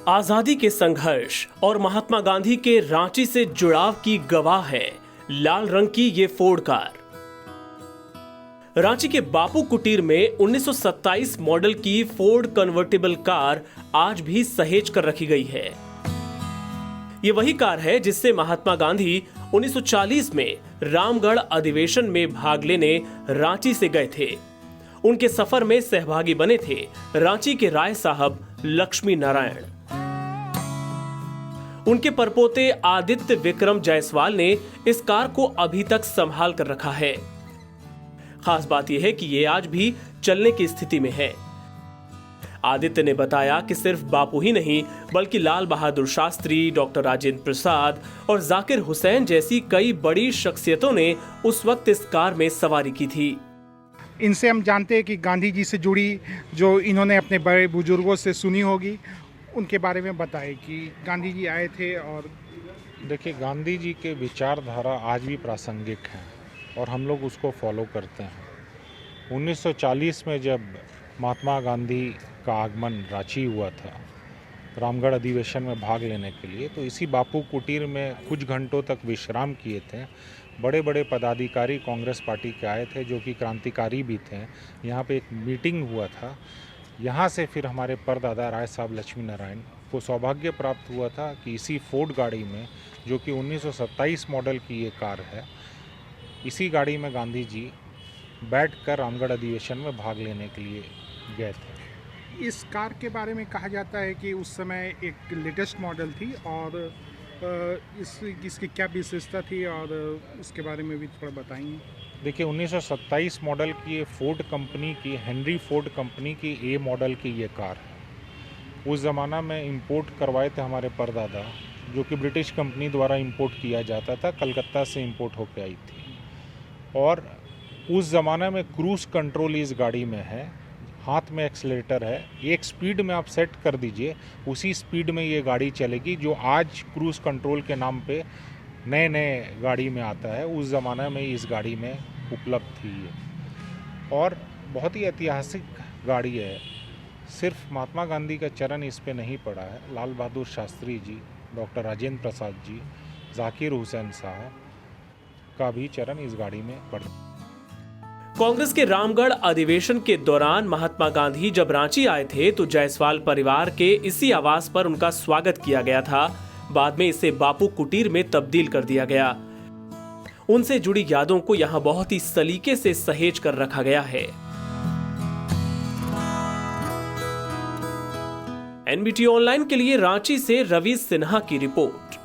आजादी के संघर्ष और महात्मा गांधी के रांची से जुड़ाव की गवाह है लाल रंग की ये फोर्ड कार। रांची के बापू कुटीर में 1927 मॉडल की फोर्ड कन्वर्टेबल कार आज भी सहेज कर रखी गई है। ये वही कार है जिससे महात्मा गांधी 1940 में रामगढ़ अधिवेशन में भाग लेने रांची से गए थे। उनके सफर में सहभागी बने थे रांची के राय साहब लक्ष्मी नारायण। उनके परपोते आदित्य विक्रम जायसवाल ने इस कार को अभी तक संभाल कर रखा है। खास बात यह है कि ये आज भी चलने की स्थिति में है। आदित्य ने बताया कि सिर्फ बापू ही नहीं बल्कि लाल बहादुर शास्त्री, डॉक्टर राजेंद्र प्रसाद और जाकिर हुसैन जैसी कई बड़ी शख्सियतों ने उस वक्त इस कार में सवारी की थी। इनसे हम जानते हैं कि गांधी जी से जुड़ी जो इन्होंने अपने बड़े बुजुर्गों से सुनी होगी, उनके बारे में बताएं कि गांधी जी आए थे। और देखिए, गांधी जी के विचारधारा आज भी प्रासंगिक है और हम लोग उसको फॉलो करते हैं। 1940 में जब महात्मा गांधी का आगमन रांची हुआ था रामगढ़ अधिवेशन में भाग लेने के लिए, तो इसी बापू कुटीर में कुछ घंटों तक विश्राम किए थे। बड़े बड़े पदाधिकारी कांग्रेस पार्टी के आए थे जो कि क्रांतिकारी भी थे। यहाँ पे एक मीटिंग हुआ था। यहाँ से फिर हमारे परदादा राय साहब लक्ष्मी नारायण को सौभाग्य प्राप्त हुआ था कि इसी फोर्ड गाड़ी में, जो कि 1927 मॉडल की ये कार है, इसी गाड़ी में गांधी जी बैठकर रामगढ़ अधिवेशन में भाग लेने के लिए गए थे। इस कार के बारे में कहा जाता है कि उस समय एक लेटेस्ट मॉडल थी और इसकी क्या विशेषता थी और इसके बारे में भी थोड़ा बताएंगे। देखिए, 1927 मॉडल की ये फोर्ड कंपनी की, हेनरी फोर्ड कंपनी की ए मॉडल की ये कार है। उस ज़माना में इंपोर्ट करवाए थे हमारे परदादा, जो कि ब्रिटिश कंपनी द्वारा इंपोर्ट किया जाता था, कलकत्ता से इंपोर्ट होकर आई थी। और उस ज़माने में क्रूज़ कंट्रोल इस गाड़ी में है, हाथ में एक्सीलरेटर है। एक स्पीड में आप सेट कर दीजिए, उसी स्पीड में ये गाड़ी चलेगी, जो आज क्रूज़ कंट्रोल के नाम पे नए नए गाड़ी में आता है। उस ज़माने में इस गाड़ी में उपलब्ध थी ये, और बहुत ही ऐतिहासिक गाड़ी है। सिर्फ महात्मा गांधी का चरण इस पे नहीं पड़ा है, लाल बहादुर शास्त्री जी, डॉक्टर राजेंद्र प्रसाद जी, जाकिर हुसैन साहब का भी चरण इस गाड़ी में पड़ा। कांग्रेस के रामगढ़ अधिवेशन के दौरान महात्मा गांधी जब रांची आए थे तो जायसवाल परिवार के इसी आवास पर उनका स्वागत किया गया था। बाद में इसे बापू कुटीर में तब्दील कर दिया गया। उनसे जुड़ी यादों को यहां बहुत ही सलीके से सहेज कर रखा गया है। एनबीटी ऑनलाइन के लिए रांची से रवि सिन्हा की रिपोर्ट।